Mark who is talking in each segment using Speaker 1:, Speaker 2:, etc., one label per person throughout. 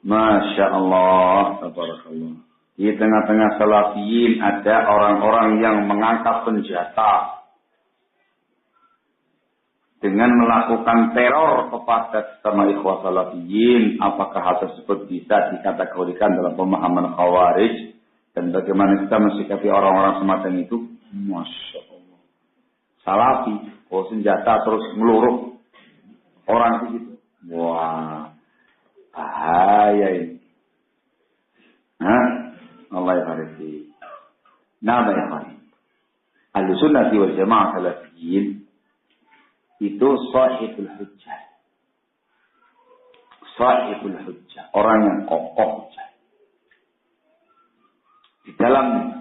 Speaker 1: Masya Allah, tabarakallah. Di tengah-tengah salafiyin ada orang-orang yang mengangkat senjata dengan melakukan teror kepada sesama ikhwah salafiyin. Apakah hal tersebut bisa dikategorikan dalam pemahaman khawarij? Dan bagaimana kita mensikapi orang-orang semacam itu? Masya Allah. Salafi, senjata terus meluruh orang begitu. Wah, bahaya ini. Allah ya farisi. Nama ya farisi. Ahlussunnah wal jamaah salafiyin itu sahibul hujjah. Sahibul hujjah. Orang yang kokoh hujjah. Di dalam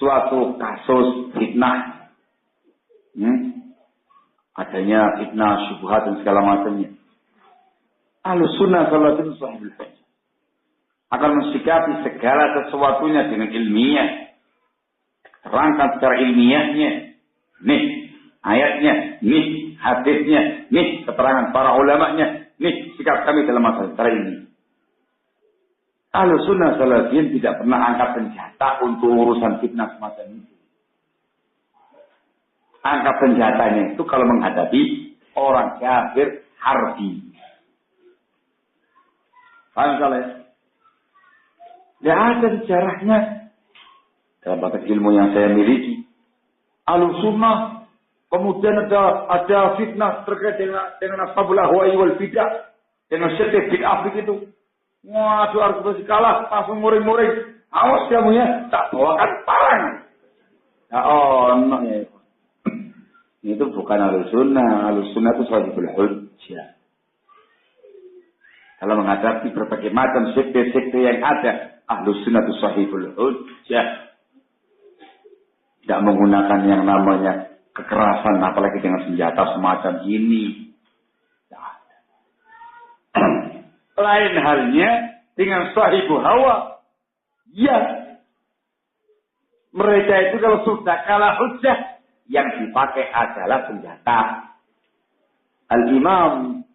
Speaker 1: suatu kasus fitnah. Adanya fitnah, syubhat dan segala macamnya. Ahlussunnah salafiyin sahibul hujjah. Akan mensikapi segala sesuatunya dengan ilmiah. Terangkan secara ilmiahnya. Nih ayatnya, nih hadisnya, nih keterangan para ulamanya, nih sikap kami dalam masalah secara ini. Ahlussunnah salafiyin tidak pernah angkat senjata untuk urusan fitnah semacam itu. Angkat senjatanya itu kalau menghadapi orang kafir harbi. Paham salah? Tidak ada sejarahnya dalam batas ilmu yang saya miliki. Ahlussunnah kemudian ada fitnah terkait dengan ashabul ahwa'i wal bidah, dengan syirik bid'ah begitu. Waduh, argumentasi kalah, langsung muring-muring. Awas kamu ya, tak bawakan parang. Ya, itu bukan ahlussunnah. Ahlussunnah itu sahibul hujjah. Kalau menghadapi berbagai macam sekte-sekte yang ada, ahlussunnah itu sahibul hujjah. Tidak menggunakan yang namanya kekerasan, apalagi dengan senjata semacam ini. Lain halnya dengan sahibu hawa. Ya, mereka itu kalau sudah kalah hujjah, yang dipakai adalah senjata. Al-Imam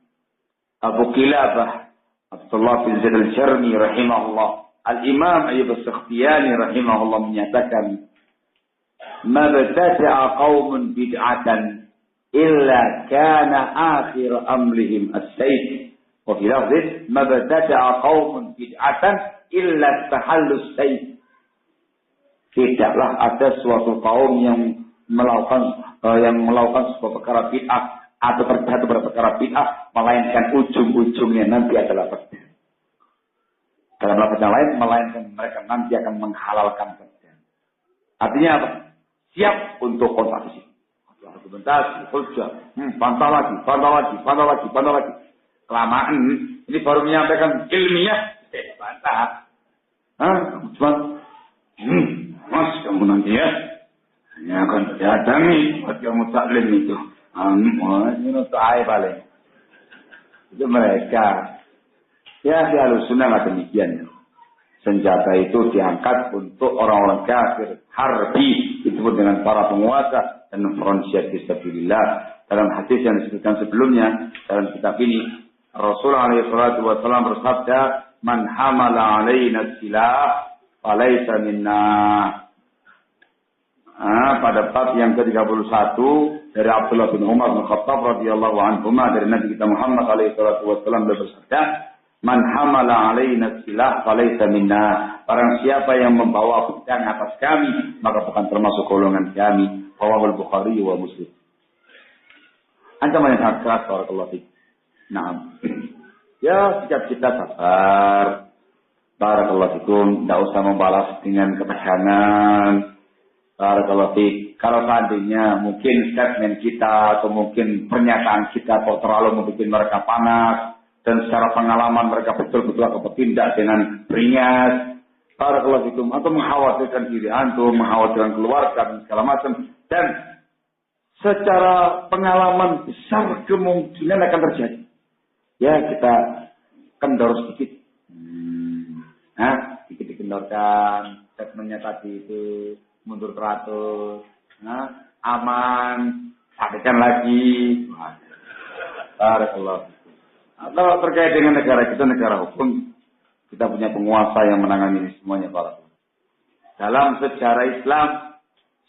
Speaker 1: Abu Qilabah Abdullah bin Zaid al-Jarmi rahimahullah, Al-Imam Ayyub as-Sakhtiyani rahimahullah menyatakan, "Ma bada'a qaumun bid'atan illa kana akhir amrihim as-sayf." Wa fi lafdh, "Ma bada'a qaumun bid'atan illa tahallus sayf." Tidaklah ada suatu kaum yang melakukan sebuah perkara bid'ah atau terjatuh pada perkara bid'ah, melainkan ujung-ujungnya nanti adalah pedang. Dalam lafaz yang lain, melainkan mereka nanti akan menghalalkan pedang. Artinya apa? Siap untuk kontrafisik. Argumentasi, hujjah, pantau lagi. Kelamaan, ini baru menyampaikan ilmiah, bantah. Cuma, mas kamu nanti ya, hanya akan datangi buat kamu taklim itu. Ini saya paling. Itu mereka. Ya, di Ahlussunnah nggak demikian. Senjata itu diangkat untuk orang-orang kafir, harbi, itu pun dengan para penguasa dan front fisabilillah. Dalam hadis yang disebutkan sebelumnya dalam kitab ini, Rasulullah SAW bersabda, "Man hamala alaina silah, falaysa minna." Pada bab yang ke-31 dari Abdullah bin Umar bin Khattab radhiyallahu anhu dari Nabi kita Muhammad alaihi wasallam bersabda, "Man hamala alaina silah falaysa minna." Barang siapa yang membawa pedang atas kami, maka bukan termasuk golongan kami. Rawahul Bukhari wa Muslim. Ancaman yang sangat keras, barakallahu fiik. Naam. Ya, sikap kita sabar. Barakallahu fikum, tidak usah membalas dengan ketegangan. Barakallahu fiik. Kalau seandainya mungkin statement kita atau mungkin pernyataan kita kok terlalu membuat mereka panas dan secara pengalaman mereka betul-betul akan bertindak dengan beringas, barakallahu fikum, atau mengkhawatirkan diri antum, mengkhawatirkan keluarga dan segala macam, dan secara pengalaman besar kemungkinan akan terjadi. Ya, kita kendor sedikit. Sedikit dikendorkan, statementnya tadi itu mundur teratur, aman, sampaikan lagi. Barakallahu. Atau terkait dengan negara kita, negara hukum, Kita punya penguasa yang menangani ini semuanya, para. Dalam sejarah Islam,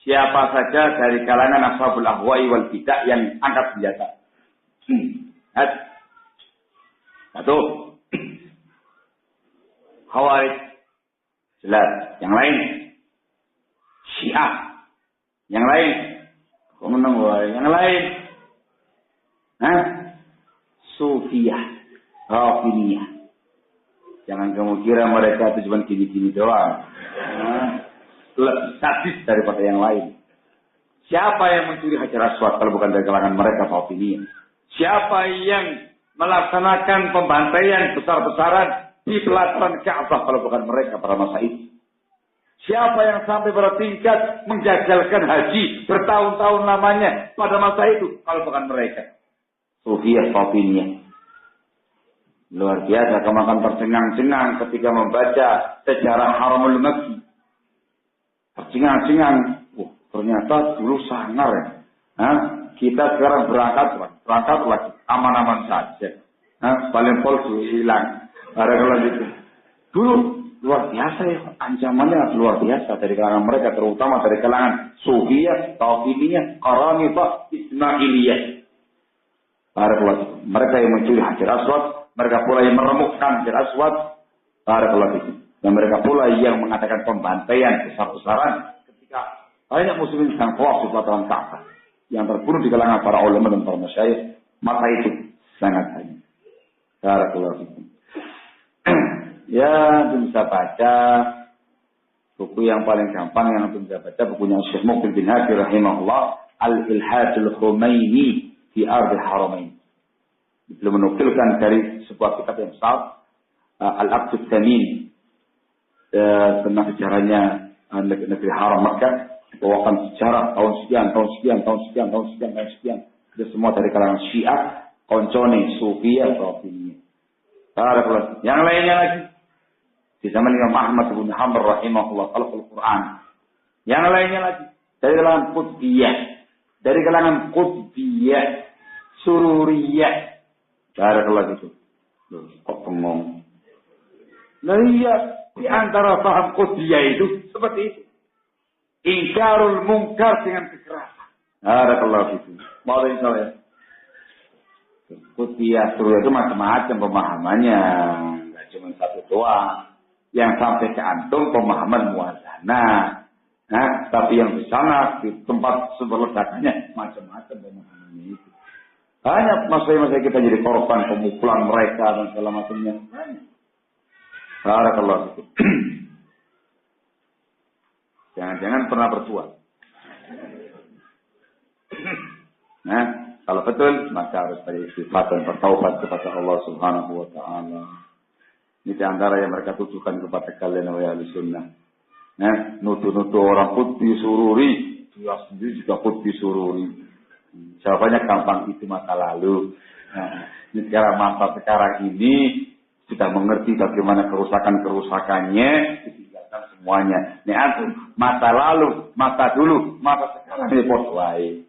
Speaker 1: siapa saja dari kalangan ashabul ahwa'i wal bidah yang angkat senjata. Satu, Khawarij, jelas. Yang lain, Syiah. Yang lain, yang lain, Sufiyah, Rafidiyah. Jangan kamu kira mereka itu cuma gini-gini doang. Itu lebih sadis daripada yang lain. Siapa yang mencuri Hajar Aswad kalau bukan dari kalangan mereka Rafidiyah? Siapa yang melaksanakan pembantaian besar-besaran di pelataran Ka'bah kalau bukan mereka pada masa itu? Siapa yang sampai pada tingkat mengagalkan haji bertahun-tahun lamanya pada masa itu kalau bukan mereka? Sufiyah Rafidiyah. Luar biasa, kamu akan tercengang-cengang ketika membaca sejarah Haramul Makki. Tercengang-cengang, ternyata dulu sangar ya. Kita sekarang berangkat lagi, aman-aman saja. Paling pol hilang. Kalau gitu. Dulu luar biasa ya, ancamannya luar biasa dari kalangan mereka, terutama dari kalangan Sufiyah, Rafidiyah, Qaramithah, Ismailiyah. Mereka yang mencuri Hajar Aswad, mereka pula yang meremukkan Hajar Aswad, dan mereka pula yang mengadakan pembantaian besar-besaran ketika banyak muslimin sedang tawaf di pelataran Ka'bah. Yang terbunuh di kalangan para ulama dan para masyayikh, maka itu sangat banyak. Ya, bisa baca buku yang paling gampang yang bisa baca bukunya Syekh Muqbil bin Hadi rahimahullah, Al-Ilhadul Khumaini di Ardil Haramain. Belum menukilkan dari sebuah kitab yang besar, Al-Aqdud Tamin, tentang sejarahnya negeri Haram Makkah, bawakan sejarah tahun sekian. Itu semua dari kalangan Syiah, Koncone, Sufiyah, Rafidiyah. Yang lainnya lagi di zaman Imam Ahmad bin Hanbal rahimahullah Al-Quran. Yang lainnya lagi dari kalangan Qutbiyah, Sururiyah. Barakallahu itu. Kok bengong? Nah iya, di antara paham Qutbiyah itu seperti itu. Ingkarul mungkar dengan kekerasan. Barakallahu itu. Mau dari saya. Qutbiyah, Sururiyah itu macam-macam pemahamannya. Enggak cuma satu doang. Yang sampai ke antum pemahaman muwazanah. Tapi yang di sana, di tempat sumber ledakannya, macam-macam pemahamannya itu. Banyak masalah-masalah kita jadi korban pemukulan mereka dan segala macamnya. Banyak. Barakallahu fikum. Jangan-jangan pernah bertua. Kalau betul, maka harus beristighfar dan bertaubat kepada Allah Subhanahu wa Ta'ala. Ini di antara yang mereka tujukan kepada kalian wahai ahli sunnah. Nuduh-nuduh orang Qutbi Sururi, dia sendiri juga Qutbi Sururi. Jawabannya gampang, itu masa lalu. Ini sekarang ini sudah mengerti bagaimana kerusakannya, ditinggalkan semuanya. Ini masa lalu, masa dulu, masa sekarang ini wae.